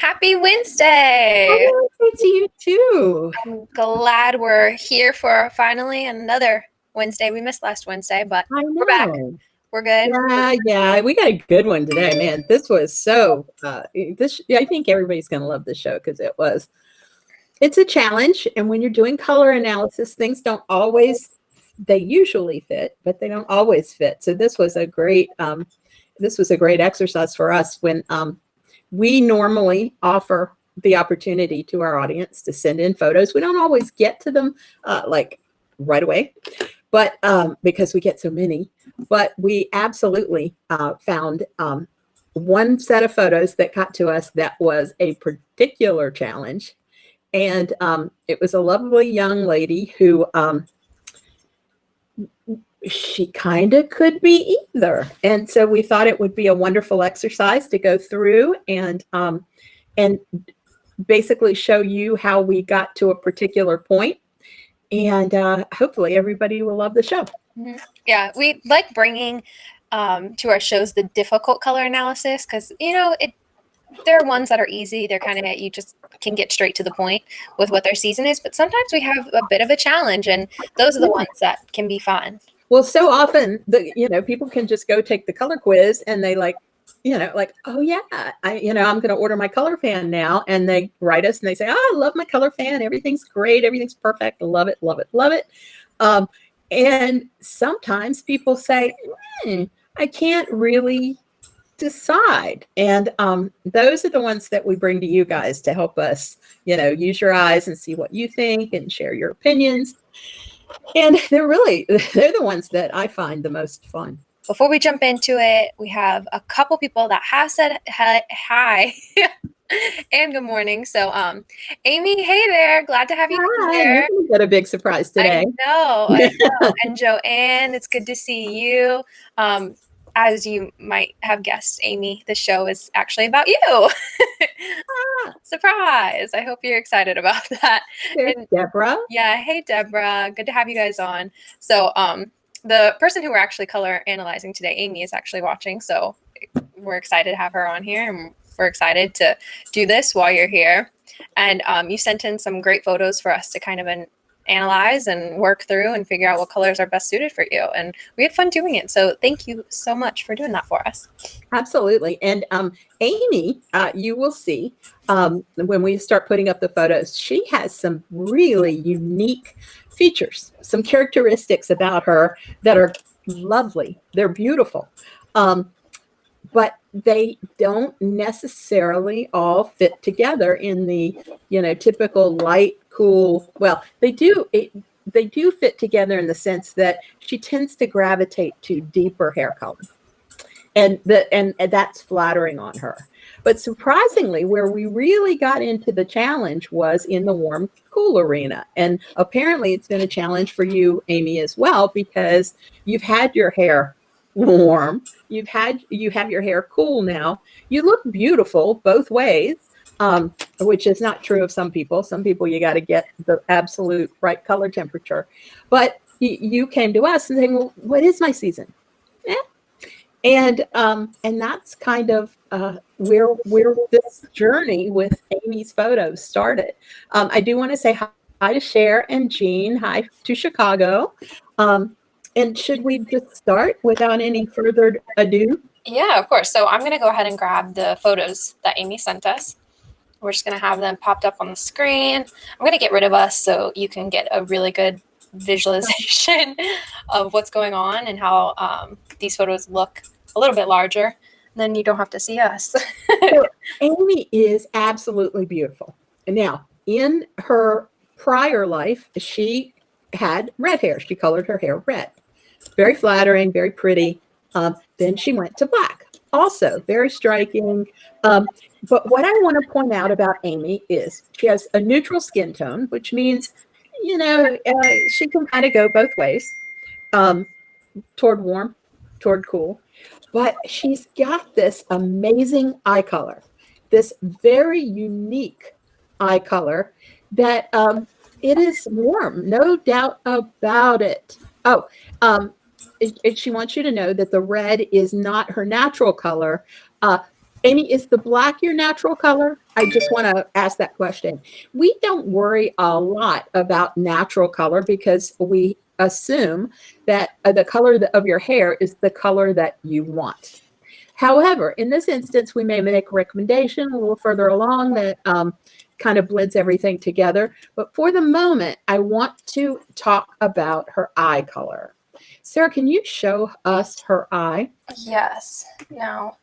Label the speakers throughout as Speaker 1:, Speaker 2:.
Speaker 1: Happy Wednesday.
Speaker 2: Oh, good to you too.
Speaker 1: I'm glad we're here for finally another Wednesday. We missed last Wednesday, but
Speaker 2: I
Speaker 1: we're back.
Speaker 2: know.
Speaker 1: We're good.
Speaker 2: Yeah, we got a good one today, man. This was so I think everybody's gonna love this show because it's a challenge. And when you're doing color analysis, things don't always they usually fit, but they don't always fit. So this was a great exercise for us when we normally offer the opportunity to our audience to send in photos. We don't always get to them like right away, but because we get so many, but we absolutely found one set of photos that got to us that was a particular challenge. And it was a lovely young lady who she kind of could be either. And so we thought it would be a wonderful exercise to go through and basically show you how we got to a particular point. And hopefully everybody will love the show.
Speaker 1: Mm-hmm. Yeah, we like bringing to our shows the difficult color analysis because, there are ones that are easy. They're kind of, you just can get straight to the point with what their season is. But sometimes we have a bit of a challenge, and those are the ones that can be fun.
Speaker 2: Well, so often, people can just go take the color quiz and they oh yeah, I'm going to order my color fan now. And they write us and they say, oh, I love my color fan. Everything's great. Everything's perfect. Love it, love it, love it. And sometimes people say, I can't really decide. And those are the ones that we bring to you guys to help us, use your eyes and see what you think and share your opinions. And they're the ones that I find the most fun.
Speaker 1: Before we jump into it, we have a couple people that have said hi and good morning. So, Amy, hey there. Glad to have you here.
Speaker 2: You got a big surprise today.
Speaker 1: I know. And Joanne, it's good to see you. As you might have guessed, Amy, the show is actually about you. Surprise. I hope you're excited about that.
Speaker 2: And Deborah.
Speaker 1: Yeah. Hey, Deborah. Good to have you guys on. So the person who we're actually color analyzing today, Amy, is actually watching. So we're excited to have her on here. And we're excited to do this while you're here. And you sent in some great photos for us to kind of analyze and work through and figure out what colors are best suited for you. And we had fun doing it. So thank you so much for doing that for us.
Speaker 2: Absolutely. And Amy, you will see when we start putting up the photos, she has some really unique features, some characteristics about her that are lovely. They're beautiful. But they don't necessarily all fit together in the, typical light, cool. Well, they do fit together in the sense that she tends to gravitate to deeper hair color. And that's flattering on her. But surprisingly, where we really got into the challenge was in the warm, cool arena. And apparently it's been a challenge for you, Amy, as well, because you've had your hair warm. You have your hair cool now. You look beautiful both ways, which is not true of some people. Some people, you got to get the absolute right color temperature. But you came to us and saying, well, what is my season? And that's kind of where this journey with Amy's photos started. I do want to say hi to Cher and Jean. Hi to Chicago. And should we just start without any further ado?
Speaker 1: Yeah, of course. So I'm going to go ahead and grab the photos that Amy sent us. We're just going to have them popped up on the screen. I'm going to get rid of us so you can get a really good visualization of what's going on and how these photos look a little bit larger. Then you don't have to see us.
Speaker 2: So Amy is absolutely beautiful. Now, in her prior life, she had red hair. She colored her hair red. Very flattering, very pretty. Then she went to black. Also very striking. But what I want to point out about Amy is she has a neutral skin tone, which means, she can kind of go both ways, toward warm, toward cool. But she's got this amazing eye color, this very unique eye color that it is warm, no doubt about it. Oh, she wants you to know that the red is not her natural color. Amy, is the black your natural color? I just want to ask that question. We don't worry a lot about natural color because we assume that the color of your hair is the color that you want. However, in this instance, we may make a recommendation a little further along that kind of blends everything together. But for the moment, I want to talk about her eye color. Sarah, can you show us her eye?
Speaker 1: Yes. Now,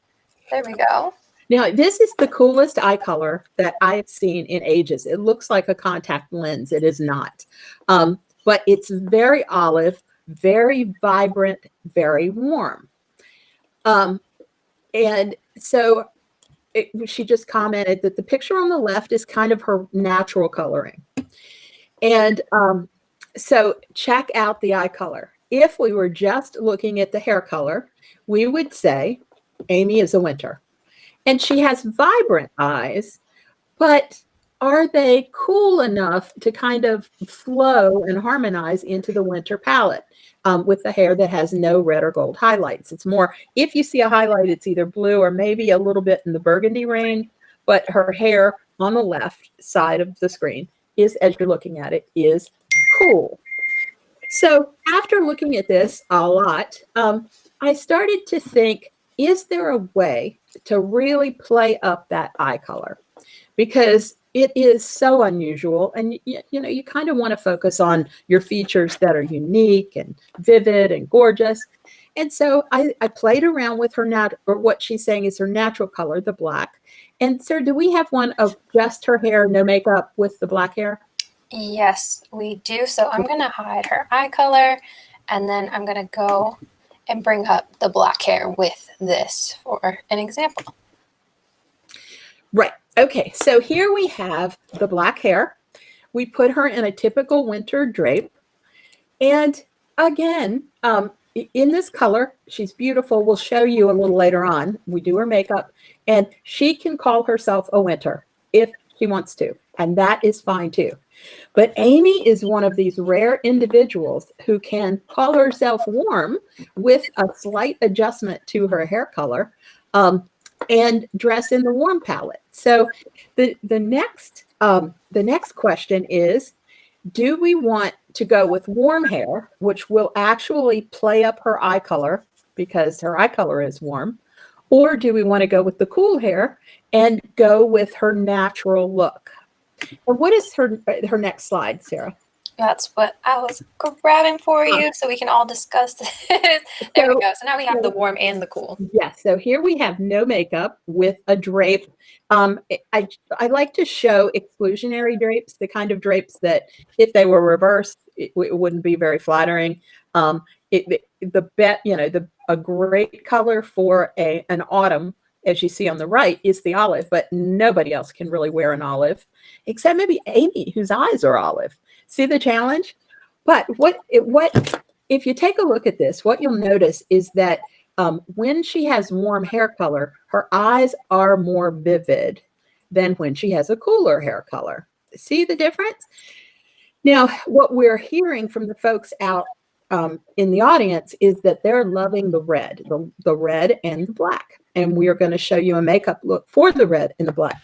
Speaker 1: there we go.
Speaker 2: Now, this is the coolest eye color that I have seen in ages. It looks like a contact lens. It is not. But it's very olive, very vibrant, very warm. And so she just commented that the picture on the left is kind of her natural coloring. And so check out the eye color. If we were just looking at the hair color, we would say Amy is a winter. And she has vibrant eyes, but are they cool enough to kind of flow and harmonize into the winter palette with the hair that has no red or gold highlights? It's more, if you see a highlight, it's either blue or maybe a little bit in the burgundy range, but her hair on the left side of the screen is, as you're looking at it, is cool. So after looking at this a lot, I started to think, is there a way to really play up that eye color? Because it is so unusual, and you kind of want to focus on your features that are unique and vivid and gorgeous. And so I played around with her or what she's saying is her natural color, the black. And Sarah, do we have one of just her hair, no makeup, with the black hair?
Speaker 1: Yes, we do. So I'm going to hide her eye color, and then I'm going to go and bring up the black hair with this for an example.
Speaker 2: Right. Okay. So here we have the black hair. We put her in a typical winter drape. And again, in this color, she's beautiful. We'll show you a little later on. We do her makeup, and she can call herself a winter if she wants to. And that is fine too. But Amy is one of these rare individuals who can call herself warm with a slight adjustment to her hair color and dress in the warm palette. So the next question is, do we want to go with warm hair, which will actually play up her eye color because her eye color is warm, or do we want to go with the cool hair and go with her natural look? And what is her next slide, Sarah?
Speaker 1: That's what I was grabbing for you so we can all discuss this. There we go. So now we have the warm and the cool.
Speaker 2: Yes. So here we have no makeup with a drape. I like to show exclusionary drapes, the kind of drapes that if they were reversed, it wouldn't be very flattering. A great color for an autumn, as you see on the right, is the olive, but nobody else can really wear an olive except maybe Amy, whose eyes are olive. See the challenge? But if you take a look at this, what you'll notice is that when she has warm hair color, her eyes are more vivid than when she has a cooler hair color. See the difference? Now, what we're hearing from the folks out in the audience is that they're loving the red and the black. And we are going to show you a makeup look for the red and the black.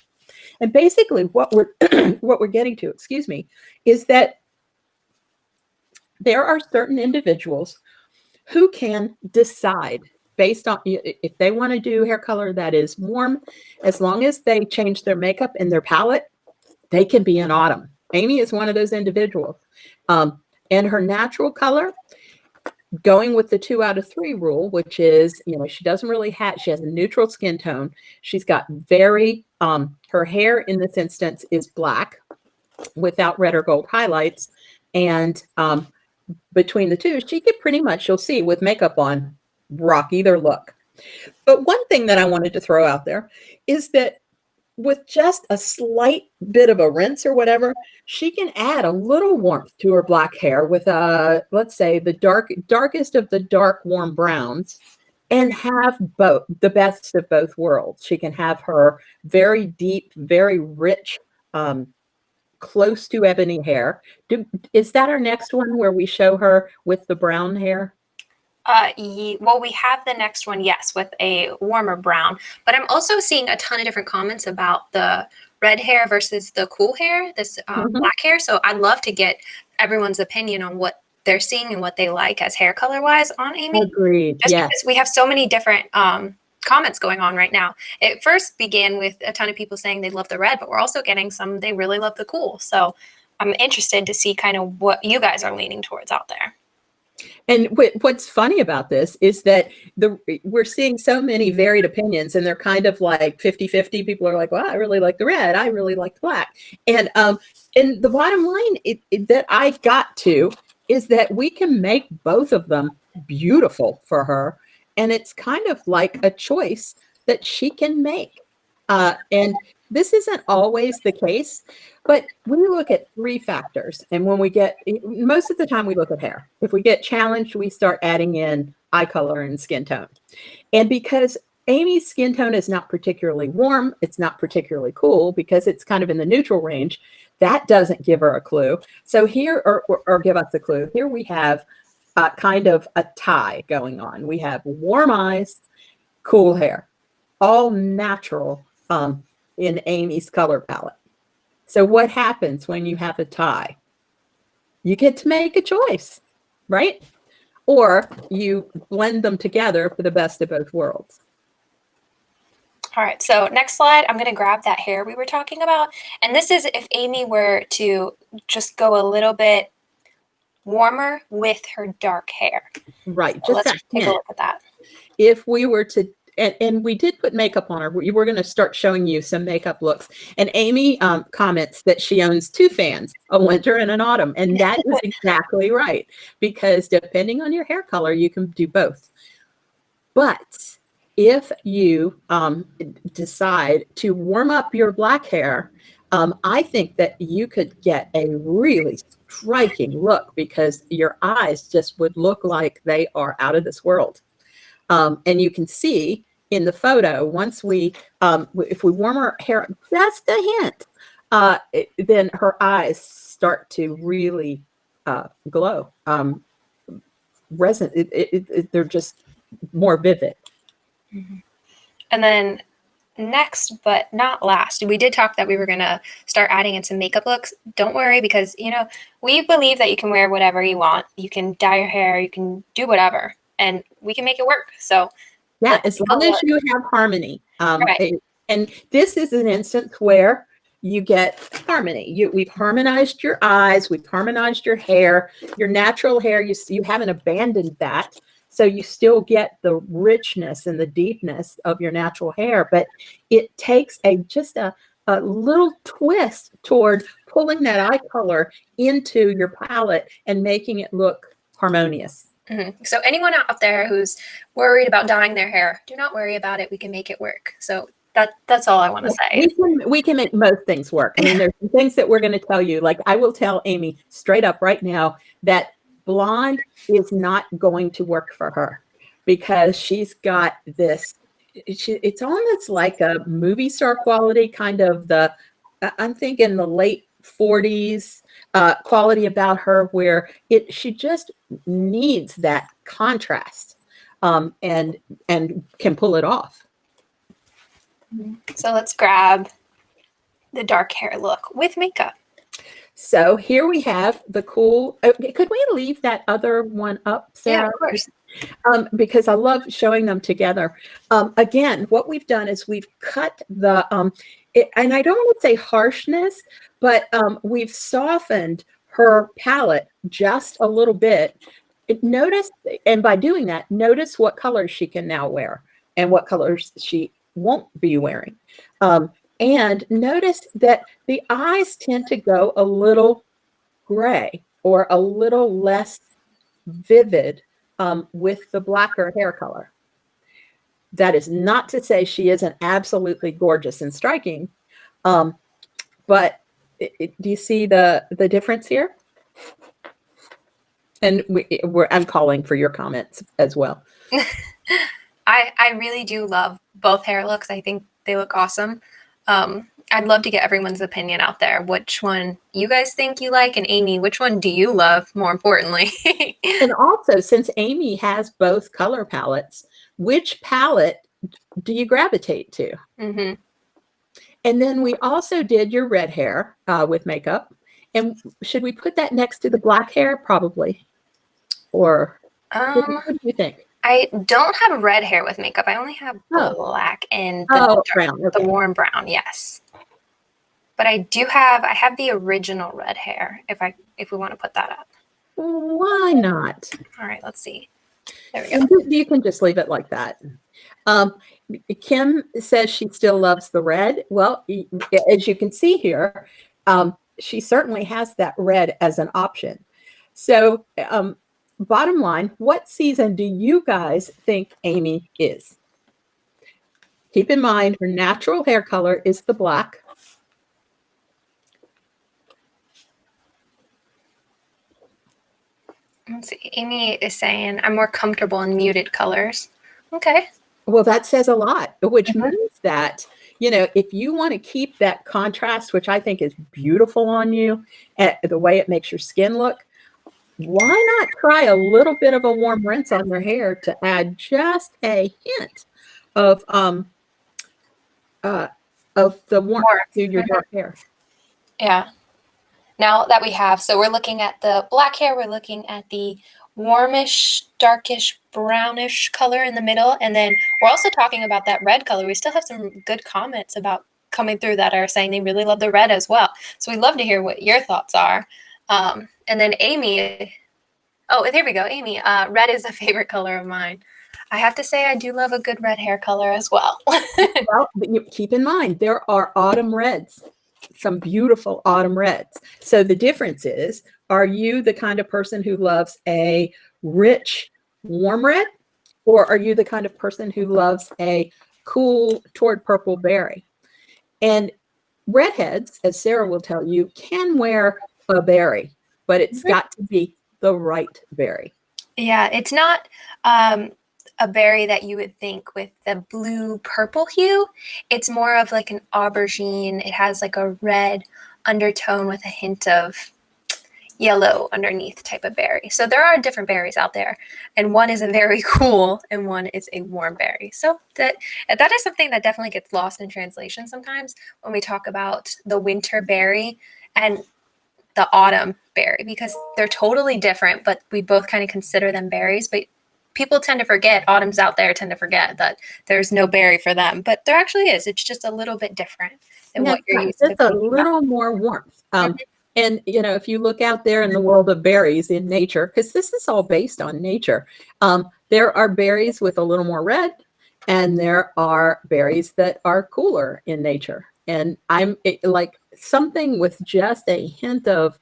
Speaker 2: And basically what we're getting to, is that there are certain individuals who can decide based on if they want to do hair color that is warm, as long as they change their makeup and their palette, they can be in autumn. Amy is one of those individuals. And her natural color, going with the 2 out of 3 rule, which is, she doesn't really she has a neutral skin tone. She's got her hair in this instance is black without red or gold highlights. And between the two, she could pretty much, you'll see with makeup on, rock either look. But one thing that I wanted to throw out there is that with just a slight bit of a rinse or whatever, she can add a little warmth to her black hair with let's say the darkest of the dark warm browns, and have the best of both worlds. She can have her very deep, very rich, close to ebony hair. Is that our next one where we show her with the brown hair?
Speaker 1: Well, we have the next one, yes, with a warmer brown. But I'm also seeing a ton of different comments about the red hair versus the cool hair, this black hair. So I'd love to get everyone's opinion on what they're seeing and what they like as hair color wise on Amy.
Speaker 2: Agreed.
Speaker 1: Just
Speaker 2: Yeah.
Speaker 1: because we have so many different comments going on right now. It first began with a ton of people saying they love the red, but we're also getting some they really love the cool. So I'm interested to see kind of what you guys are leaning towards out there.
Speaker 2: And what's funny about this is that we're seeing so many varied opinions, and they're kind of like 50-50. People are like, well, I really like the red. I really like the black. And the bottom line that I got to is that we can make both of them beautiful for her. And it's kind of like a choice that she can make. And this isn't always the case, but we look at 3 factors. And when we get, most of the time we look at hair. If we get challenged, we start adding in eye color and skin tone. And because Amy's skin tone is not particularly warm, it's not particularly cool, because it's kind of in the neutral range, that doesn't give her a clue. So here, or give us a clue, here we have kind of a tie going on. We have warm eyes, cool hair, all natural in Amy's color palette. So what happens when you have a tie? You get to make a choice, right? Or you blend them together for the best of both worlds.
Speaker 1: All right, so next slide, I'm going to grab that hair we were talking about. And this is if Amy were to just go a little bit warmer with her dark hair.
Speaker 2: Right.
Speaker 1: So let's take a look at that.
Speaker 2: If we were to, and we did put makeup on her, we were going to start showing you some makeup looks. And Amy comments that she owns 2 fans, a winter and an autumn. And that is exactly right, because depending on your hair color, you can do both. But if you decide to warm up your black hair, I think that you could get a really striking look, because your eyes just would look like they are out of this world. And you can see in the photo, once we, if we warm her hair just a hint, then her eyes start to really glow. They're just more vivid.
Speaker 1: Mm-hmm. And then next, but not last, we did talk that we were going to start adding in some makeup looks. Don't worry, because, you know, we believe that you can wear whatever you want. You can dye your hair, you can do whatever, and we can make it work. So
Speaker 2: yeah, as long as you have harmony.
Speaker 1: Right.
Speaker 2: And this is an instance where you get harmony. We've harmonized your eyes, we've harmonized your hair, your natural hair. You haven't abandoned that. So you still get the richness and the deepness of your natural hair, but it takes just a little twist toward pulling that eye color into your palette and making it look harmonious.
Speaker 1: Mm-hmm. So anyone out there who's worried about dyeing their hair, do not worry about it. We can make it work. So that's all I want to say.
Speaker 2: We can make most things work. I mean, there's some things that we're going to tell you. Like, I will tell Amy straight up right now that blonde is not going to work for her, because she's got this, it's almost like a movie star quality, kind of I'm thinking the late 40s quality about her, where she just needs that contrast and can pull it off.
Speaker 1: So let's grab the dark hair look with makeup.
Speaker 2: So here we have the cool. Could we leave that other one up, Sarah?
Speaker 1: Yeah, of course.
Speaker 2: Because I love showing them together. Again, what we've done is we've cut the, and I don't want to say harshness, but we've softened her palette just a little bit. Notice, and by doing that, notice what colors she can now wear and what colors she won't be wearing. And notice that the eyes tend to go a little gray or a little less vivid with the blacker hair color. That is not to say she isn't absolutely gorgeous and striking, but do you see the difference here? And I'm calling for your comments as well.
Speaker 1: I really do love both hair looks. I think they look awesome. I'd love to get everyone's opinion out there. Which one you guys think you like, and Amy, which one do you love more importantly?
Speaker 2: And also, since Amy has both color palettes, which palette do you gravitate to?
Speaker 1: Mm-hmm.
Speaker 2: And then we also did your red hair with makeup. And should we put that next to the black hair? Probably. Or what do you think?
Speaker 1: I don't have red hair with makeup. I only have black and
Speaker 2: brown.
Speaker 1: The warm brown, yes. But I have the original red hair if we want to put that up.
Speaker 2: Why not?
Speaker 1: All right, let's see. There we go.
Speaker 2: You can just leave it like that. Kim says she still loves the red. Well, as you can see here, she certainly has that red as an option. So bottom line, what season do you guys think Amy is? Keep in mind, her natural hair color is the black.
Speaker 1: Let's see. Amy is saying, I'm more comfortable in muted colors. Okay.
Speaker 2: Well, that says a lot, which means that, if you want to keep that contrast, which I think is beautiful on you, the way it makes your skin look, why not try a little bit of a warm rinse on your hair to add just a hint of the warmth to your dark hair?
Speaker 1: Yeah. Now that we have, so we're looking at the black hair, we're looking at the warmish, darkish, brownish color in the middle, and then we're also talking about that red color. We still have some good comments about coming through that are saying they really love the red as well. So we'd love to hear what your thoughts are. And then Amy, here we go. Amy, red is a favorite color of mine. I have to say I do love a good red hair color as well.
Speaker 2: Well, but you keep in mind, there are autumn reds, some beautiful autumn reds. So the difference is, are you the kind of person who loves a rich, warm red, or are you the kind of person who loves a cool toward purple berry? And redheads, as Sara will tell you, can wear a berry, but it's got to be the right berry.
Speaker 1: Yeah, it's not a berry that you would think with the blue purple hue. It's more of like an aubergine. It has like a red undertone with a hint of yellow underneath type of berry. So there are different berries out there, and one is a very cool and one is a warm berry. So that is something that definitely gets lost in translation sometimes when we talk about the winter berry and the autumn berry, because they're totally different, but we both kind of consider them berries. But people tend to forget, autumns out there tend to forget that there's no berry for them, but there actually is. It's just a little bit different than what you're used to.
Speaker 2: It's a little more warmth. And, if you look out there in the world of berries in nature, because this is all based on nature, there are berries with a little more red, and there are berries that are cooler in nature. And I'm like something with just a hint of,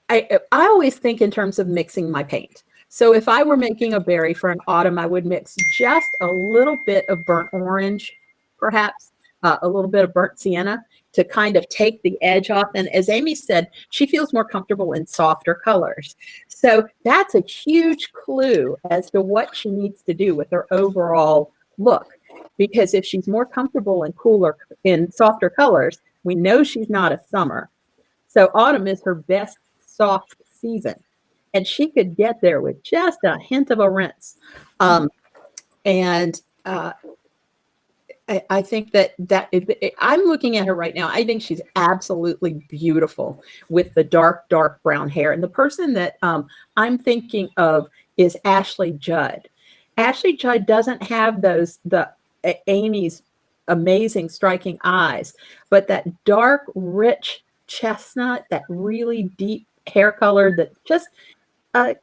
Speaker 2: I always think in terms of mixing my paint. So if I were making a berry for an autumn, I would mix just a little bit of burnt orange, perhaps a little bit of burnt sienna, to kind of take the edge off. And as Amy said, she feels more comfortable in softer colors. So that's a huge clue as to what she needs to do with her overall look. Because if she's more comfortable and cooler in softer colors, we know she's not a summer. So autumn is her best soft season. And she could get there with just a hint of a rinse. I think I'm looking at her right now. I think she's absolutely beautiful with the dark brown hair. And the person that I'm thinking of is Ashley Judd. Ashley Judd doesn't have Amy's amazing, striking eyes, but that dark, rich chestnut, that really deep hair color that just a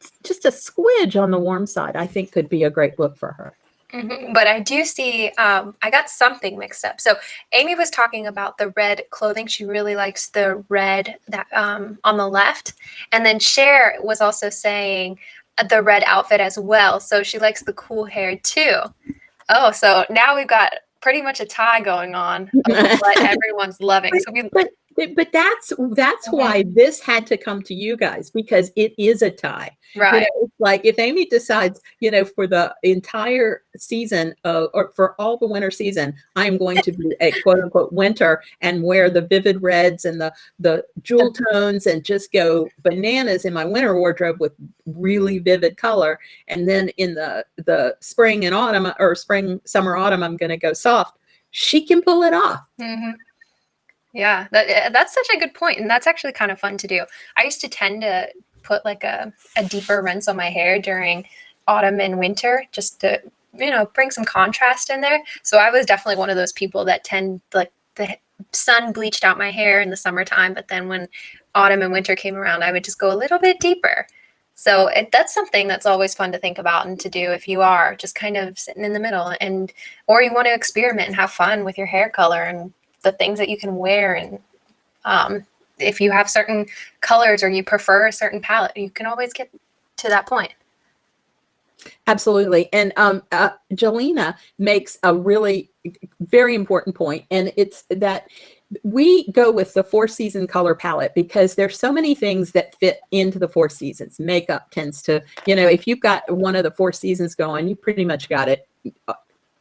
Speaker 2: squidge on the warm side, I think could be a great look for her.
Speaker 1: Mm-hmm. But I do see, I got something mixed up. So Amy was talking about the red clothing. She really likes the red that on the left. And then Cher was also saying the red outfit as well. So she likes the cool hair too. Oh, so now we've got pretty much a tie going on of what everyone's loving. So
Speaker 2: But that's why this had to come to you guys, because it is a tie.
Speaker 1: Right.
Speaker 2: It's like if Amy decides, for the entire season or for all the winter season, I'm going to be a quote unquote winter and wear the vivid reds and the jewel tones and just go bananas in my winter wardrobe with really vivid color. And then in the spring and autumn, or spring, summer, autumn, I'm going to go soft. She can pull it off.
Speaker 1: Mm-hmm. Yeah, that's such a good point. And that's actually kind of fun to do. I used to tend to put like a deeper rinse on my hair during autumn and winter just to, bring some contrast in there. So I was definitely one of those people that tend, like, the sun bleached out my hair in the summertime, but then when autumn and winter came around, I would just go a little bit deeper. So that's something that's always fun to think about and to do if you are just kind of sitting in the middle, or you want to experiment and have fun with your hair color and the things that you can wear. And if you have certain colors or you prefer a certain palette, you can always get to that point.
Speaker 2: Absolutely. And Jelena makes a really very important point, and it's that we go with the 4-season color palette because there's so many things that fit into the 4 seasons. Makeup tends to, if you've got one of the 4 seasons going, you pretty much got it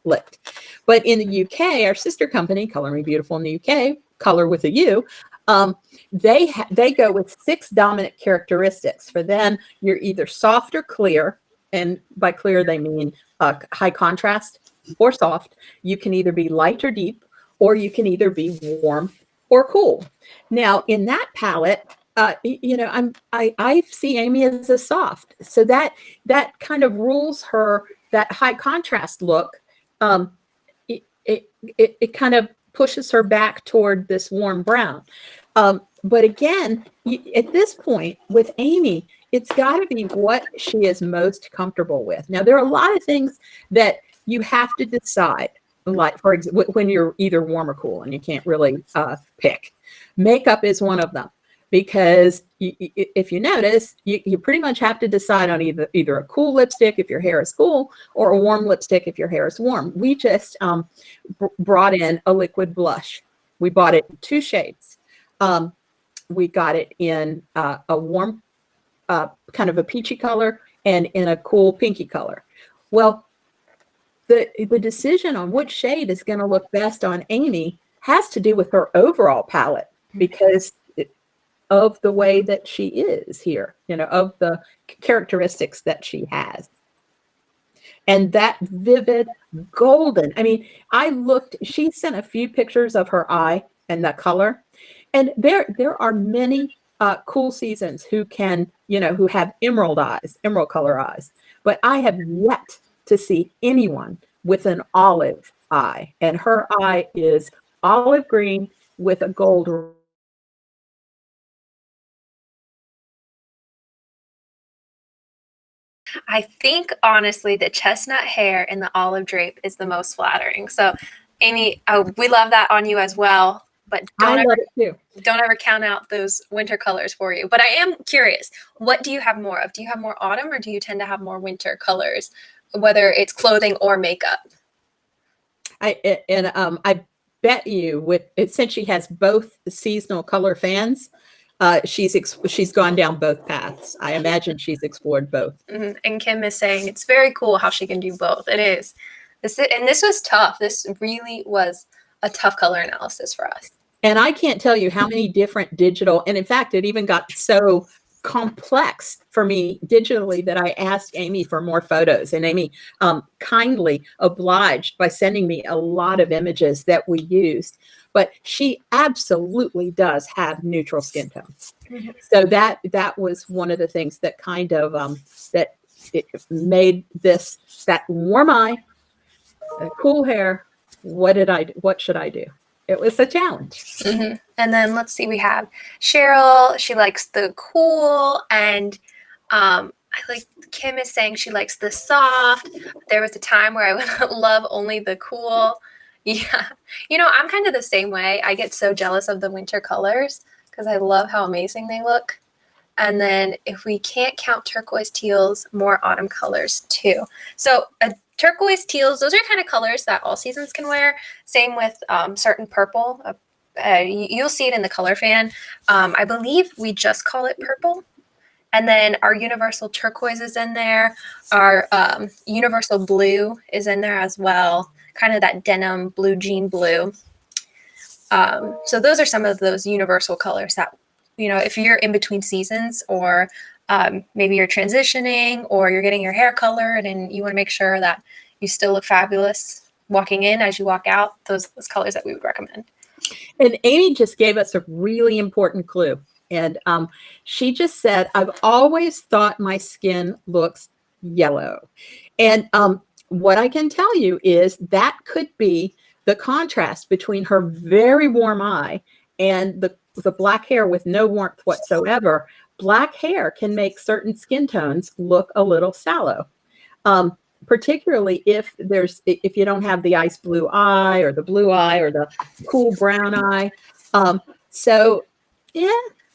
Speaker 2: licked. But in the UK, our sister company, Color Me Beautiful in the UK, Color with a U, they go with 6 dominant characteristics. For them, you're either soft or clear, and by clear they mean high contrast or soft. You can either be light or deep, or you can either be warm or cool. Now, in that palette, I see Amy as a soft, so that kind of rules her. That high contrast look, it kind of pushes her back toward this warm brown. But again, at this point with Amy, it's got to be what she is most comfortable with. Now, there are a lot of things that you have to decide, like, for example, when you're either warm or cool and you can't really pick. Makeup is one of them, because if you notice, you pretty much have to decide on either a cool lipstick if your hair is cool, or a warm lipstick if your hair is warm. We just brought in a liquid blush. We bought it in 2 shades. We got it in a warm, kind of a peachy color, and in a cool pinky color. Well, the decision on which shade is going to look best on Amy has to do with her overall palette, because of the way that she is here, of the characteristics that she has. And that vivid golden, she sent a few pictures of her eye and the color. And there are many cool seasons who have emerald color eyes. But I have yet to see anyone with an olive eye. And her eye is olive green with a gold.
Speaker 1: I think, honestly, the chestnut hair and the olive drape is the most flattering. So, Amy, we love that on you as well. But don't ever count out those winter colors for you. But I am curious, what do you have more of? Do you have more autumn, or do you tend to have more winter colors, whether it's clothing or makeup?
Speaker 2: I bet you, since she has both seasonal color fans, she's gone down both paths. I imagine she's explored both.
Speaker 1: Mm-hmm. And Kim is saying it's very cool how she can do both. It is. This was tough. This really was a tough color analysis for us.
Speaker 2: And I can't tell you how many different digital, and in fact, it even got so complex for me digitally that I asked Amy for more photos, and Amy kindly obliged by sending me a lot of images that we used. But she absolutely does have neutral skin tone. Mm-hmm. So that was one of the things that kind of that it made that warm eye, cool hair. What should I do? It was a challenge.
Speaker 1: Mm-hmm. And then let's see, we have Cheryl. She likes the cool, and Kim is saying she likes the soft. There was a time where I would love only the cool. Yeah. I'm kind of the same way. I get so jealous of the winter colors because I love how amazing they look. And then if we can't count turquoise teals, more autumn colors too. So turquoise teals, those are kind of colors that all seasons can wear. Same with certain purple. you'll see it in the color fan. I believe we just call it purple. And then our universal turquoise is in there. Our universal blue is in there as well. Kind of that denim blue jean blue. So those are some of those universal colors that, you know, if you're in between seasons or maybe you're transitioning or you're getting your hair colored and you want to make sure that you still look fabulous walking in as you walk out, those colors that we would recommend.
Speaker 2: And Amy just gave us a really important clue. And she just said, I've always thought my skin looks yellow. And what I can tell you is that could be the contrast between her very warm eye and the black hair with no warmth whatsoever. Black hair can make certain skin tones look a little sallow. Particularly if you don't have the ice blue eye or the blue eye or the cool brown eye. So yeah,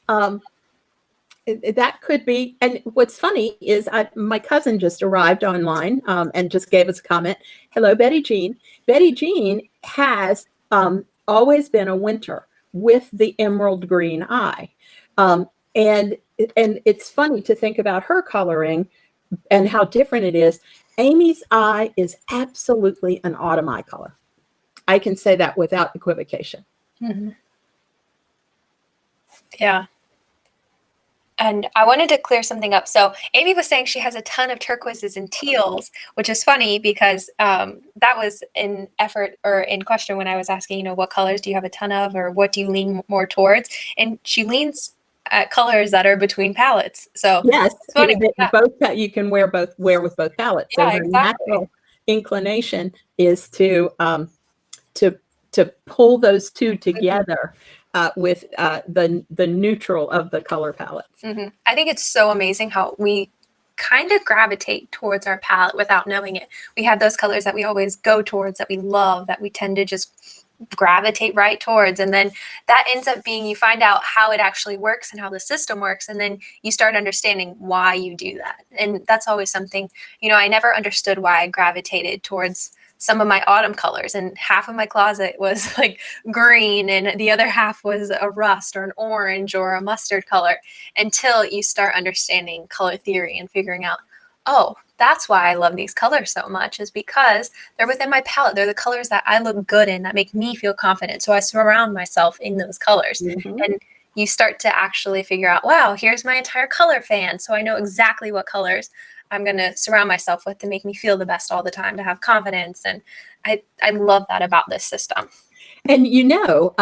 Speaker 2: that could be. And what's funny is my cousin just arrived online and just gave us a comment. Hello, Betty Jean. Betty Jean has always been a winter with the emerald green eye. And it's funny to think about her coloring and how different it is. Amy's eye is absolutely an autumn eye color. I can say that without equivocation.
Speaker 1: Mm-hmm. Yeah. And I wanted to clear something up. So Amy was saying she has a ton of turquoises and teals, which is funny because that was in effort or in question when I was asking, you know, what colors do you have a ton of or what do you lean more towards? And she leans at colors that are between palettes. So
Speaker 2: yes,
Speaker 1: it's funny.
Speaker 2: Both you can wear with both palettes. So
Speaker 1: yeah,
Speaker 2: her
Speaker 1: exactly.
Speaker 2: natural inclination is to pull those two together with the neutral of the color palettes.
Speaker 1: Mm-hmm. I think it's so amazing how we kind of gravitate towards our palette without knowing it. We have those colors that we always go towards, that we love, that we tend to just gravitate right towards, and then that ends up being, you find out how it actually works and how the system works, and then you start understanding why you do that. And that's always something, you know, I never understood why I gravitated towards some of my autumn colors, and half of my closet was like green and the other half was a rust or an orange or a mustard color, until you start understanding color theory and figuring out, oh, that's why I love these colors so much, is because they're within my palette. They're the colors that I look good in, that make me feel confident. So I surround myself in those colors. Mm-hmm. And you start to actually figure out, wow, here's my entire color fan. So I know exactly what colors I'm going to surround myself with to make me feel the best all the time, to have confidence. And I love that about this system.
Speaker 2: And you know,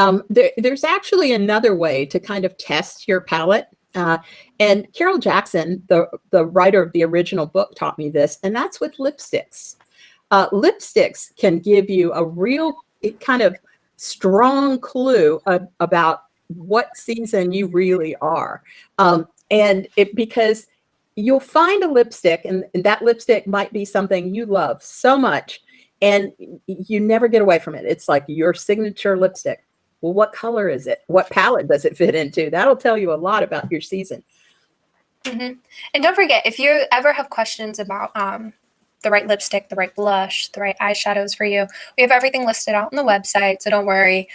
Speaker 2: there's actually another way to kind of test your palette. And Carol Jackson, the writer of the original book, taught me this, and that's with lipsticks. Lipsticks can give you a real kind of strong clue about what season you really are. And because you'll find a lipstick, and that lipstick might be something you love so much, and you never get away from it. It's like your signature lipstick. Well, what color is it? What palette does it fit into? That'll tell you a lot about your season.
Speaker 1: Mm-hmm. And don't forget, if you ever have questions about the right lipstick, the right blush, the right eyeshadows for you, we have everything listed out on the website. So don't worry.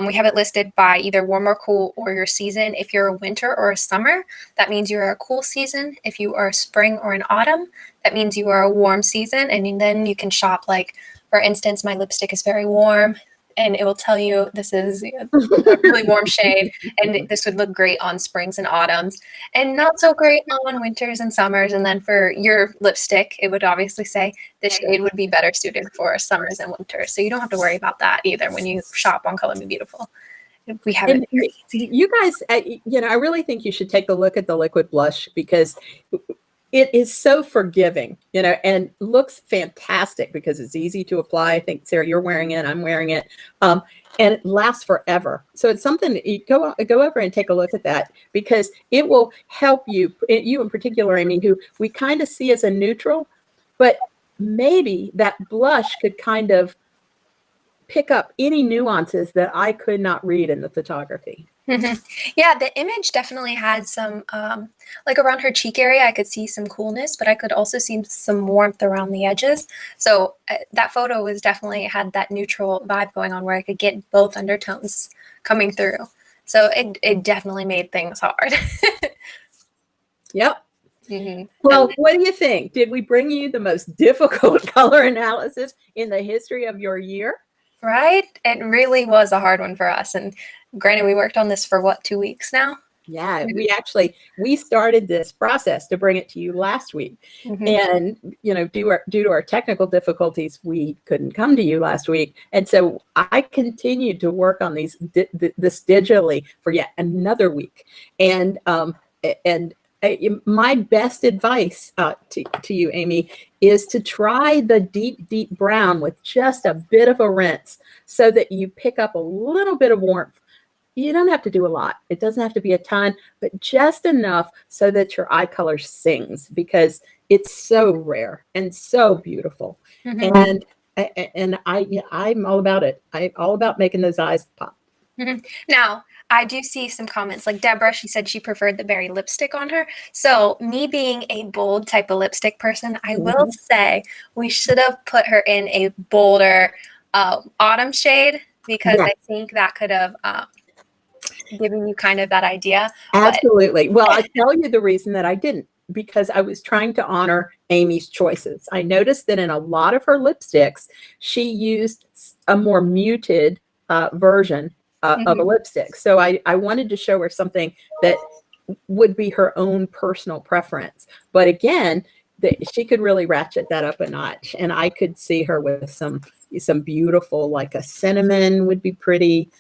Speaker 1: We have it listed by either warm or cool or your season. If you're a winter or a summer, that means you're a cool season. If you are a spring or an autumn, that means you are a warm season. And then you can shop, like, for instance, my lipstick is very warm, and it will tell you this is a really warm shade, and this would look great on springs and autumns, and not so great on winters and summers. And then for your lipstick, it would obviously say this shade would be better suited for summers and winters. So you don't have to worry about that either when you shop on Color Me Beautiful. We have it very easy.
Speaker 2: You guys, you know, I really think you should take a look at the liquid blush, because it is so forgiving, you know, and looks fantastic because it's easy to apply. I think, Sarah, you're wearing it, I'm wearing it, and it lasts forever. So it's something that you go over and take a look at that, because it will help you in particular, Amy, who we kind of see as a neutral, but maybe that blush could kind of pick up any nuances that I could not read in the photography.
Speaker 1: Mm-hmm. Yeah, the image definitely had some, like around her cheek area, I could see some coolness, but I could also see some warmth around the edges. So that photo was definitely had that neutral vibe going on, where I could get both undertones coming through. So it definitely made things hard.
Speaker 2: Yep.
Speaker 1: Mm-hmm.
Speaker 2: Well, what do you think? Did we bring you the most difficult color analysis in the history of your year?
Speaker 1: Right? It really was a hard one for us. And granted, we worked on this for what, 2 weeks now?
Speaker 2: Yeah, we started this process to bring it to you last week.
Speaker 1: Mm-hmm.
Speaker 2: And, due to our technical difficulties, we couldn't come to you last week. And so I continued to work on this digitally for yet another week. And my best advice to you, Amy, is to try the deep brown with just a bit of a rinse so that you pick up a little bit of warmth. You don't have to do a lot. It doesn't have to be a ton, but just enough so that your eye color sings, because it's so rare and so beautiful. Mm-hmm. And I'm all about it. I'm all about making those eyes pop.
Speaker 1: Mm-hmm. Now, I do see some comments like Deborah. She said she preferred the berry lipstick on her. So me being a bold type of lipstick person, I will say we should have put her in a bolder autumn shade, because I think that could have giving you kind of that idea.
Speaker 2: Absolutely. Well, I'll tell you the reason that I didn't, because I was trying to honor Amy's choices. I noticed that in a lot of her lipsticks, she used a more muted version of a lipstick. So I wanted to show her something that would be her own personal preference. But again, she could really ratchet that up a notch. And I could see her with some beautiful, like a cinnamon would be pretty.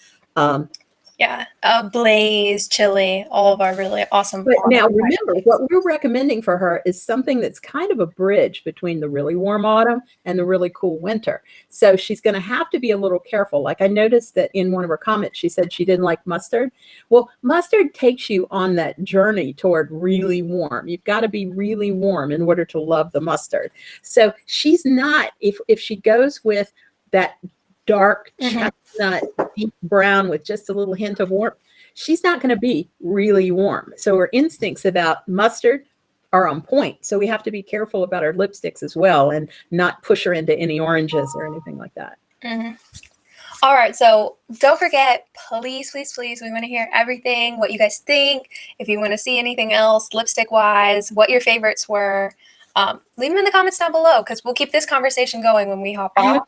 Speaker 1: Yeah, Blaze, Chili, all of our really awesome.
Speaker 2: But now remember, what we're recommending for her is something that's kind of a bridge between the really warm autumn and the really cool winter. So she's going to have to be a little careful. Like I noticed that in one of her comments, she said she didn't like mustard. Well, mustard takes you on that journey toward really warm. You've got to be really warm in order to love the mustard. So she's not, if she goes with that dark chestnut, deep brown with just a little hint of warmth, she's not going to be really warm. So her instincts about mustard are on point. So we have to be careful about our lipsticks as well and not push her into any oranges or anything like that.
Speaker 1: Mm-hmm. All right. So don't forget, please, please, please, we want to hear everything, what you guys think. If you want to see anything else lipstick wise, what your favorites were, leave them in the comments down below, because we'll keep this conversation going when we hop off.